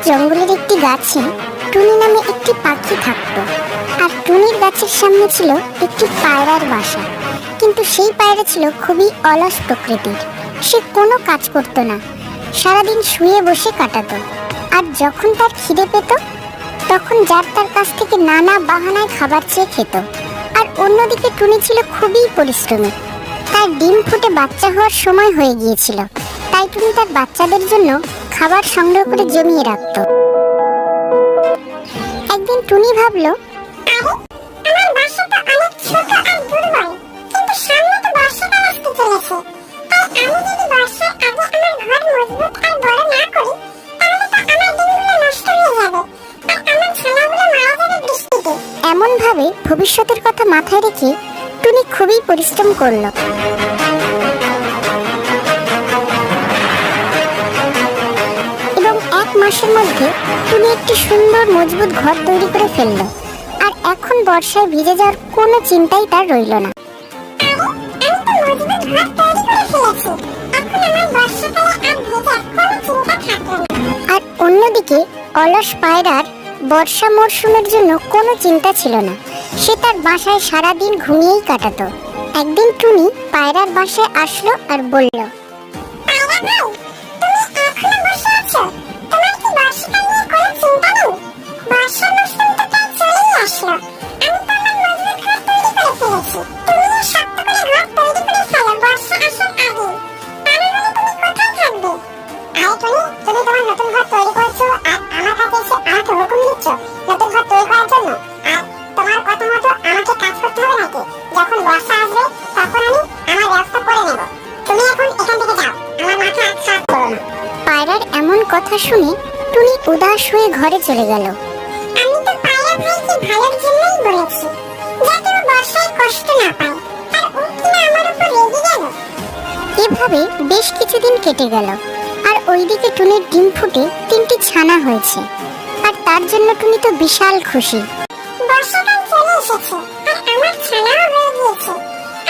জঙ্গলের একটি গাছে টুনি নামে একটি পাখি থাকতো। আর টুনির গাছের সামনে ছিল একটি পায়রার বাসা। কিন্তু সেই পায়রা ছিল খুবই অলস প্রকৃতির। সে কোনো কাজ করতো না, সারাদিন শুয়ে বসে কাটাতো। আর যখন তার খিদে পেত তখন যার তার কাছ থেকে নানা বাহানায় খাবার চেয়ে খেত। আর অন্যদিকে টুনি ছিল খুবই পরিশ্রমী। তার ডিম ফুটে বাচ্চা হওয়ার সময় হয়ে গিয়েছিল, তাই টুনি তার বাচ্চাদের জন্য খাবার সংগ্রহ করে জমিয়ে রাখত। একদিন টুনি ভাবলো, আমার বাসাটা অনেক ছোট আর দুর্বল, কিন্তু সামনে তো বর্ষাকাল আসতে চলেছে। তাই আমি যদি বর্ষার আগে আমার ঘর মজবুত আর বড় না করি, তাহলে তো আমার ডিমগুলো নষ্ট হয়ে যাবে আর আমার ছানাগুলো মারা যাবে বৃষ্টিতে। এমন ভাবে ভবিষ্যতের কথা মাথায় রেখে টুনি খুবই পরিশ্রম করলো। এবং 1 মাসের মধ্যে টুনি একটি সুন্দর মজবুত ঘর তৈরি করে ফেললো। আর এখন বর্ষায় ভিজে যাওয়ার কোনো চিন্তাই তার রইল না। আমি তো মজবুত ঘর তৈরি করে ফেলেছি, এখন আমার বর্ষাকালে আর ভেজার কোনো চিন্তা থাকলো না। আর অন্যদিকে অলস পায়রার বর্ষা মরশুমের জন্য কোনো চিন্তা ছিল না। সে তার বাসায় সারাদিন ঘুমিয়েই কাটাতো। একদিন টুনি পায়রার বাসায় আসলো আর বলল, পায়রা ভাই, তুমি এখনো বসে আছো? তোমার কি বর্ষাকাল নিয়ে কোনো চিন্তা নেই? বর্ষা মৌসুম তো প্রায় চলেই আসলো। আমি তো আমার মজবুত ঘর তৈরি করে ফেলেছি। তুমিও শক্ত করে ঘর তৈরি করে ফেলো বর্ষা আসার আগে। তা না হলে তুমি কোথায় থাকবে? আরে টুনি, তুমি তোমার নতুন ঘর তৈরি করছো আর আমার কাছে এসে আমাকে হুকুম দিচ্ছ নতুন ঘর তৈরি করার জন্য? আর তোমার কথা মতো আমাকে কাজ করতে হবে নাকি? যখন বর্ষা আসবে তখন আমি আমার ব্যবস্থা করে নেব। তুমি এখন এখান থেকে যাও, আমার মাথা খারাপ করো না। পায়রার এমন কথা শুনে টুনি উদাস হয়ে ঘরে চলে গেল। আমি তো পায়রা ভাইকে ভালোর জন্যই বলেছি, যাতে ও বর্ষায় কষ্ট না পায়, আর ও কিনা আমার উপর রেগে গেল। এভাবে বেশ কিছুদিন কেটে গেল। আর ওইদিকে টুনির ডিম ফুটে 3টি ছানা হয়েছে। আর তার জন্য টুনি তো বিশাল খুশি। বর্ষাকাল চলে এসেছে আর আমার ছানাও হয়ে গিয়েছে,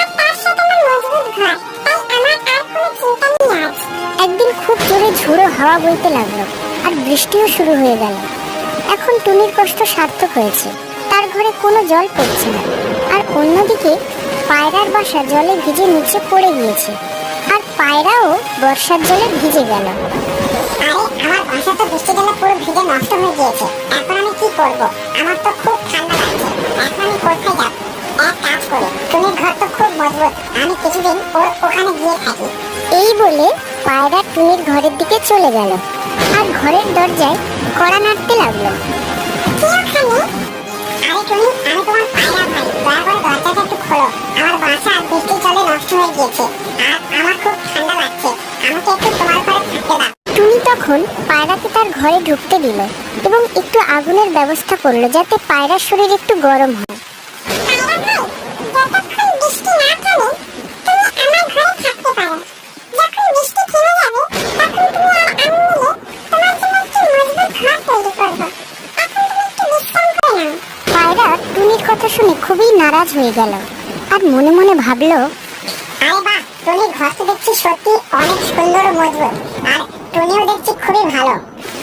আর তার সাথে আমার মজবুত ঘর, তাই আমার আর কোনো চিন্তা নেই আজ। একদিন খুব জোরে ঝোড়ো হাওয়া বইতে লাগলো আর বৃষ্টিও শুরু হয়ে গেল। এখন টুনির কষ্ট সার্থক হয়েছে, তার ঘরে কোনো জল পড়ছে না। আর অন্যদিকে পায়রার বাসা জলে ভিজে নিচে পড়ে গিয়েছে। আর পায়রাও বর্ষার জলে ভিজে গেল। আরে আমার বাসা তো বৃষ্টি গেলে পুরো ভিজে নষ্ট হয়ে গিয়েছে, এখন আমি কি করব? আমার তো খুব ঠান্ডা লাগছে, এখন আমি কোথায় যাব? এক কাজ করি, টুনির ঘর তো খুব মজবুত, আমি কিছুদিন ওখানে গিয়ে থাকি। এই বলে পায়রা টুনির ঘরের দিকে চলে গেল আর ঘরের দরজায় কড়া নাড়তে লাগলো। কি ওখানে? আরে টুনি, আমি তোমার পায়রা ভাই, দয়া করে দরজাটা একটু খোলো। আমার বাসা বৃষ্টির জলে নষ্ট হয়ে গিয়েছে আর আমার খুব ঠান্ডা লাগছে, আমাকে একটু তোমার ঘরে থাকতে দাও। টুনি তখন পায়রাকে তার ঘরে ঢুকতে দিল এবং একটু আগুনের ব্যবস্থা করলো, যাতে পায়রার শরীর একটু গরম হয়। পায়রা ভাই, যতক্ষণ বৃষ্টি না থামে তুমি আমার ঘরে থাকতে পারো। যখন বৃষ্টি থেমে যাবে তখন তুমি আর আমি মিলে তোমার জন্য একটি মজবুত ঘর তৈরি করব। এখন তুমি একটু বিশ্রাম করে নাও। পায়রা টুনির কথা শুনে খুবই নারাজ হয়ে গেল আর মনে মনে ভাবলো, আরে বাহ, টুনির ঘর তো দেখছি সত্যি অনেক সুন্দর ও মজবুত, আর টুনিও দেখছি খুবই ভালো।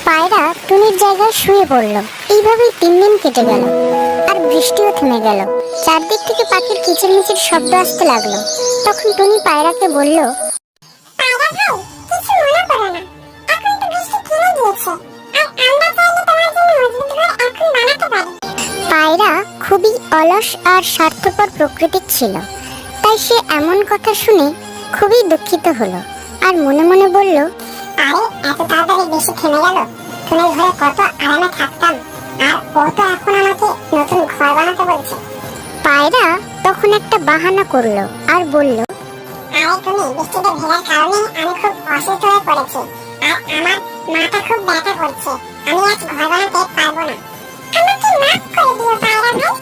পায়রা টুনির জায়গায় শুয়ে পড়লো। এইভাবেই 3 দিন কেটে গেল আর বৃষ্টিও থেমে গেল। চারদিক থেকে পাখির কিচিরমিচির শব্দ আসতে লাগলো। তখন টুনি পায়রাকে বলল, পায়রা ভাই, কিছু মনে করো না, এখন তো বৃষ্টি থেমে গিয়েছে আর আমরা চাইলে তোমার জন্য মজবুত ঘর এখন বানাতে পারি। পায়রা খুবই অলস আর স্বার্থপর প্রকৃতির ছিল, তাই সে এমন কথা শুনে খুবই দুঃখিত হলো আর মনে মনে বলল, আরে এত তাড়াতাড়ি বৃষ্টি থেমে গেল, টুনির ঘরে কত আরামে থাকতাম, আর ও তো এখন আমাকে নতুন ঘর বানাতে বলছে। পায়রা তখন একটা বাহানা করলো আর বলল, আরে টুনি, বৃষ্টিতে ভেজার কারণে আমি খুব অসুস্থ হয়ে পড়েছি আর আমার মাথা খুব ব্যথা করছে, আমি আজ ঘর বানাতে পারবো না। আমাকে মাফ করে দিও পায়রা ভাই,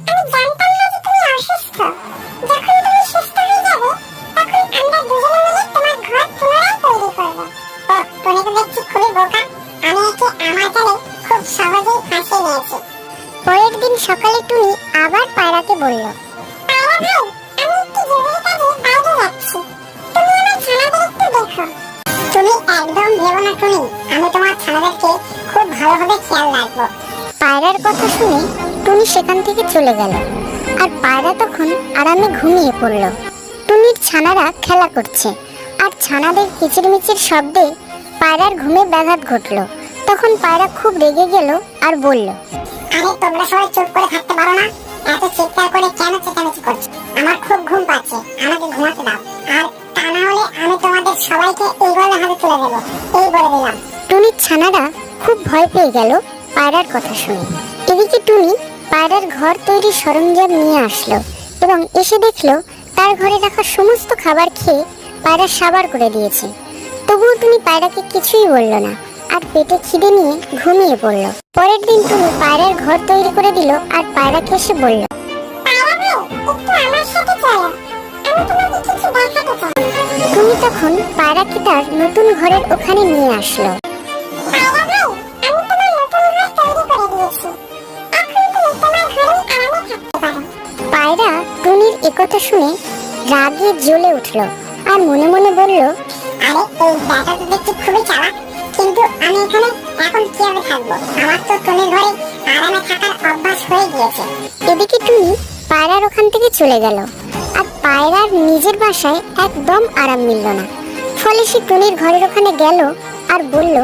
আমি জানতাম না যে তুমি অসুস্থ। যখন তুমি সুস্থ হয়ে যাবে তখন আমরা দুজনে মিলে তোমার ঘর পুনরায় তৈরি করবো। ও টুনি তো দেখছি খুবই বোকা, আমি একে আমার জালে খুব সহজেই ফাঁসিয়ে নিয়েছি। পরের দিন সকালে টুনি আবার পায়রাকে বলল, পায়রা ভাই, আমি একটু জরুরি কাজে বাইরে যাচ্ছি, তুমি আমার ছানাদের একটু দেখো। তুমি একদম ভেবো না টুনি, আমি তোমার ছানাদেরকে খুব ভালোভাবে খেয়াল রাখবো। পায়রার কথা শুনে টুনি সেখান থেকে চলে গেল। আর পায়রা তখন আরামে ঘুমিয়ে পড়ল। টুনির ছানারা খেলা করছে, আর ছানাদের কিচিরমিচির শব্দে পায়রার ঘুমে ব্যাঘাত ঘটল। তখন পায়রা খুব রেগে গেল আর বলল, আরে তোমরা সবাই চুপ করে থাকতে পারো না? এত চিৎকার করে কেন চেঁচামেচি করছো? আমার খুব ঘুম পাচ্ছে, আমাকে ঘুমাতে দাও। আর তা না হলে আমি তোমাদের সবাইকে ইগলের হাতে তুলে দেবো, এই বলে দিলাম। টুনির ছানারা খুব ভয় পেয়ে গেল পায়রার কথা শুনে। এদিকে টুনি পায়রার ঘর তৈরির সরঞ্জাম নিয়ে আসলো এবং এসে দেখলো তার ঘরে রাখা সমস্ত খাবার খেয়ে পায়রা সাবার করে দিয়েছে। তবুও টুনি পায়রাকে কিছুই বলল না আর পেটে খিদে নিয়ে ঘুমিয়ে পড়ল। পরের দিন টুনি পায়রার ঘর তৈরি করে দিল আর পায়রাকে এসে বলল, পায়রা ভাই, একটু আমার সাথে চলো, আমি তোমাকে কিছু দেখাতে চাই। টুনি তখন পায়রাকে তার নতুন ঘরের ওখানে নিয়ে আসলো। পায়রা ভাই, আমি তোমার নতুন ঘর তৈরি করে দিয়েছি, এখন তুমি তোমার ঘরে আরামে থাকতে পারো। পায়রা টুনির একথা শুনে রাগে জ্বলে উঠল আর মনে মনে বলল, আরে এই ব্যাটা তো দেখছি খুবই চালাক, কিন্তু আমি এখানে এখন কিভাবে থাকবো? আমার তো টুনির ঘরে আরামে থাকার অভ্যাস হয়ে গিয়েছে। এদিকে টুনি পায়রার ওখান থেকে চলে গেল আর পায়রার নিজের বাসায় একদম আরাম মিলল না। ফলে সে টুনির ঘরের ওখানে গেল আর বলল,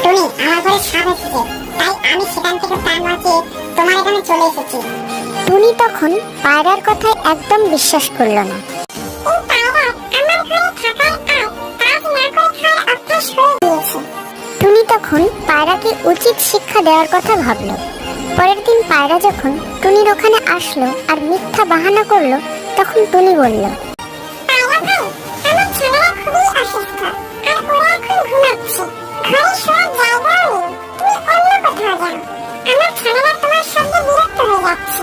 টুনি, আমার ঘরে সাপ এসেছে, তাই আমি সেখান থেকে প্রাণ বাঁচিয়ে তোমার এখানে চলে এসেছি। টুনি তখন পায়রার কথায় একদম বিশ্বাস করল না। এই পায়রা আমার ঘরে থাকার আর কাজ না করে খাওয়ার অভ্যাস হয়ে গিয়েছে। টুনি তখন পায়রাকে উচিত শিক্ষা দেওয়ার কথা ভাবল। পরের দিন পায়রা যখন টুনির ওখানে আসলো আর মিথ্যা বাহানা করলো, তখন টুনি বলল, পায়রা ভাই, আমার ছেলেরা খুবই অসুস্থ আর ওরা এখন ঘুমাচ্ছে, ঘরে শোয়ার জায়গাও নেই, তুমি অন্য কোথাও যাও, আমার ছেলেরা তোমার সঙ্গে বিরক্ত হয়ে যাচ্ছে।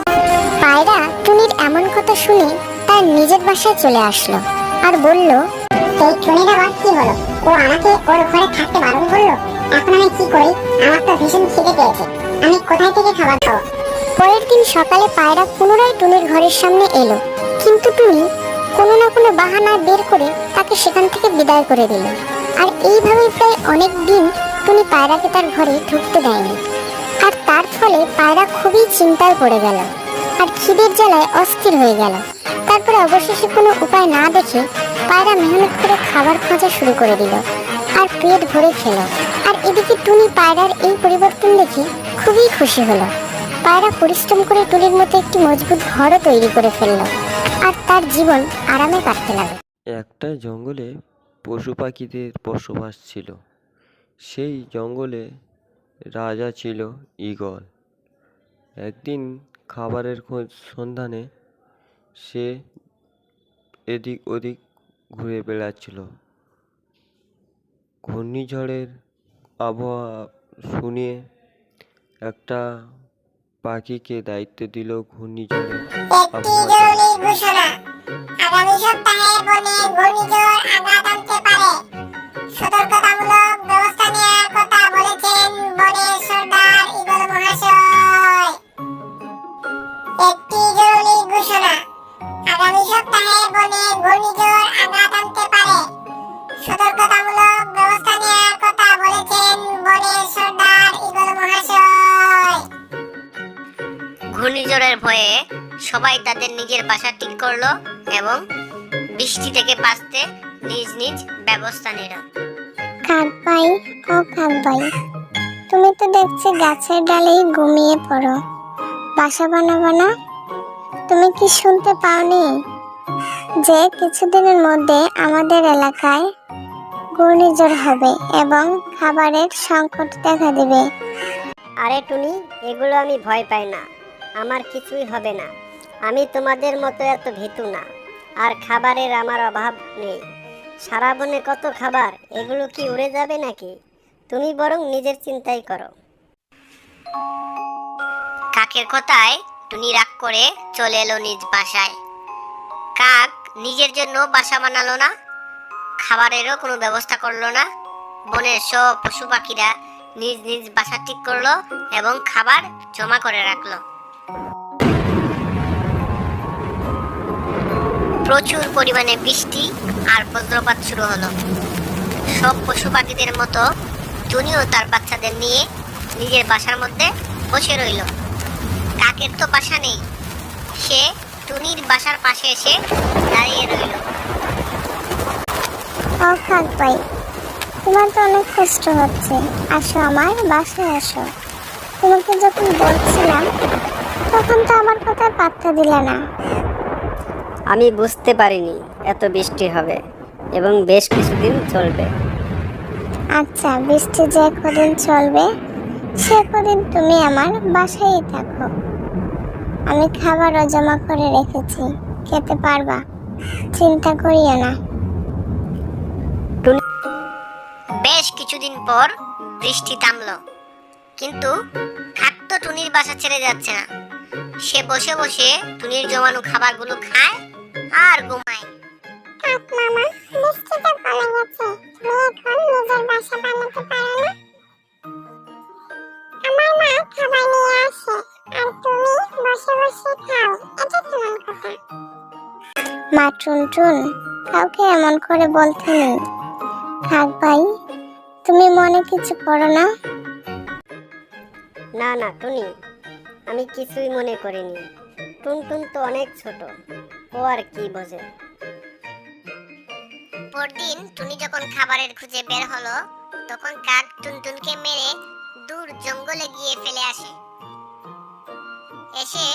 পায়রা টুনির এমন কথা শুনে তার নিজের বাসায় চলে আসলো আর বলল, এই টুনির আবার কি হলো? ও আমাকে ওর ঘরে থাকতে বারণ করলো, এখন আমি কি করি? আমার তো ভীষণ খিদে পেয়েছে, আমি কোথায় থেকে খাবার খাবো? পরের দিন সকালে পায়রা পুনরায় টুনির ঘরের সামনে এলো, কিন্তু টুনি কোনো না কোনো বাহানা বের করে তাকে সেখান থেকে বিদায় করে দিল। আর এইভাবে প্রায় অনেক দিন টুনি পায়রাকে তার ঘরে ঢুকতে দেয়নি। আর তার ফলে পায়রা খুবই চিন্তায় পড়ে গেল আর খিদের জ্বালায় অস্থির হয়ে গেল। তারপরে অবশেষে কোনো উপায় না দেখে পায়রা মেহনত করে খাবার খোঁজা শুরু করে দিল আর পেট ভরে খেল। আর এদিকে টুনি পায়রার এই পরিবর্তন দেখে খুবই খুশি হলো। পায়রা পরিশ্রম করে টুনির মতো একটি মজবুত ঘরও তৈরি করে ফেলল আর তার জীবন আরামে কাটতে লাগলো। একটা জঙ্গলে পশু পাখিদের বসবাস ছিল। সেই জঙ্গলে রাজা ছিল ঈগল। একদিন খাবারের সন্ধানে সে এদিক ওদিক ঘুরে বেড়াচ্ছিল। ঘূর্ণিঝড়ের আবহাওয়া শুনে একটা পাখিকে দায়িত্ব দিল ঘূর্ণিঝড়ের একটি জরুরি ঘোষণা, আগামী সপ্তাহে বনে ঘূর্ণিঝড় আঘাত আনতে পারে, সতর্কতামূলক ব্যবস্থা নেওয়ার কথা বলেছেন বনের সর্দার ঈগল মহাশয়। একটি জরুরি ঘোষণা, আগামী সপ্তাহে বনে ঘূর্ণিঝড় আঘাত আনতে পারে, সতর্কতামূলক ব্যবস্থা নেওয়ার কথা বলেছেন বনের সর্দার ঈগল মহাশয়। ঘূর্ণিঝড়ের ভয়ে সবাই তাদের নিজের বাসা ঠিক করলো এবং বৃষ্টি থেকে বাঁচতে নিজ নিজ ব্যবস্থা নিল। কাক ভাই, ও কাক ভাই, তুমি তো দেখছি গাছের ডালেই ঘুমিয়ে পড়ো, বাসা বানাবো না? তুমি কি শুনতে পাওনি যে কিছুদিনের মধ্যে আমাদের এলাকায় ঘূর্ণিঝড় হবে এবং খাবারের সংকট দেখা দেবে? আরে টুনি, এগুলো আমি ভয় পাই না, আমার কিছুই হবে না। আমি তোমাদের মতো এত ভীতু না, আর খাবারের আমার অভাব নেই। সারা বনে কত খাবার, এগুলো কি উড়ে যাবে নাকি? তুমি বরং নিজের চিন্তাই করো। কাকের কথায় টুনি রাগ করে চলে এলো নিজ বাসায়। কাক নিজের জন্য বাসা বানালো না, খাবারেরও কোনো ব্যবস্থা করলো না। বনের সব পশু পাখিরা নিজ নিজ বাসা ঠিক করলো এবং খাবার জমা করে রাখলো। প্রচুর পরিমাণে বৃষ্টি আর বজ্রপাত শুরু হলো। সব পশু পাখিদের মতো টুনিও তার বাচ্চাদের নিয়ে নিজের বাসার মধ্যে বসে রইল। কাকের তো বাসা নেই, সে টুনির বাসার পাশে এসে দাঁড়িয়ে রইল। ও কাক ভাই, তোমার তো অনেক কষ্ট হচ্ছে, আসো আমার বাসায় আসো। তোমাকে যখন বলছিলাম তখন তো আমার কথা পাত্তা দিলে না। আমি বুঝতে পারিনি এত বৃষ্টি হবে এবং বেশ কিছুদিন চলবে। আচ্ছা, বৃষ্টি যে কদিন চলবে সে কদিন তুমি আমার বাসায় থাকো। আমি খাবারও জমা করে রেখেছি, খেতে পারবা, চিন্তা করিও না। বেশ কিছুদিন পর বৃষ্টি থামলো, কিন্তু কাক তো টুনির বাসা ছেড়ে যাচ্ছে না। সে বসে বসে টুনির জমানো খাবারগুলো খায় আর ঘুমায়। কাক মামা, বৃষ্টিটা কমে গেছে, তুমি এখন নিজের বাসা বানাতে পারো না? আমার মা খাবার নিয়ে আসে আর তুমি বসে বসে খাও, এটা কেমন কথা? মা টুনটুন, কাউকে এমন করে বলতে নেই। কাক ভাই, তুমি মনে কিছু করো না। না না টুনি, আমি কিছুই মনে করিনি। টুনটুন তো অনেক ছোট, ও আর কি বোঝে। পরদিন টুনি যখন খাবারের খুঁজে বের হলো, তখন কাক টুনটুনকে মেরে দূর জঙ্গলে গিয়ে ফেলে আসে। এসে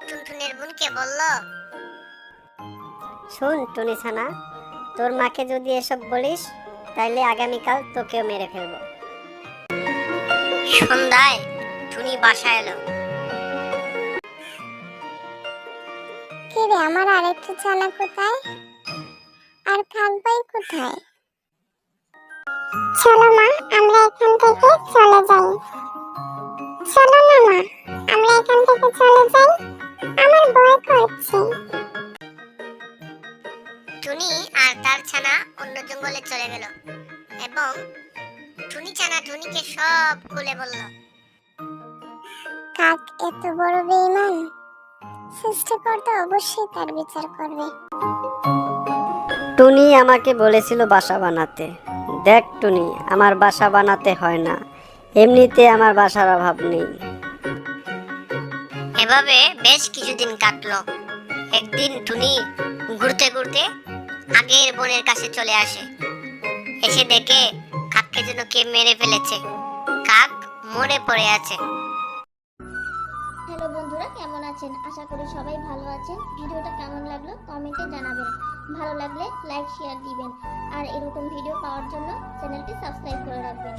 টুনটুনের বোনকে বলল, শোন টুনি ছানা, তোর মাকে যদি এসব বলিস তাইলে আগামীকাল তোকেও মেরে ফেলবো। সন্ধ্যায় টুনি বাসায় এলো। কি রে, আমার আরেকটা ছানা কোথায়? আর কাক ভাই কোথায়? চলো মা, আমরা এখান থেকে চলে যাই। চলো না মা, আমরা এখান থেকে চলে যাই, আমার ভয় করছে। টুনি আর তার ছানা অন্য জঙ্গলে চলে গেল এবং টুনি ছানা টুনিকে সব খুলে বলল। কাক এত বড় বেঈমান, সৃষ্টিকর্তা অবশ্যই তার বিচার করবে। টুনি আমাকে বলেছিল বাসা বানাতে। দেখ টুনি, আমার বাসা বানাতে হয় না, এমনিতে আমার বাসার অভাব নেই। এভাবে বেশ কিছুদিন কাটলো। একদিন টুনি ঘুরতে ঘুরতে আগের বনের কাছে চলে আসে। এসে দেখে কাককে যেন কে মেরে ফেলেছে। কাক মরে পড়ে আছে। হ্যালো বন্ধুরা, কেমন আছেন? আশা করি সবাই ভালো আছেন। ভিডিওটা কেমন লাগলো কমেন্টে জানাবেন। ভালো লাগলে লাইক শেয়ার দিবেন আর এরকম ভিডিও পাওয়ার জন্য চ্যানেলটি সাবস্ক্রাইব করে রাখবেন।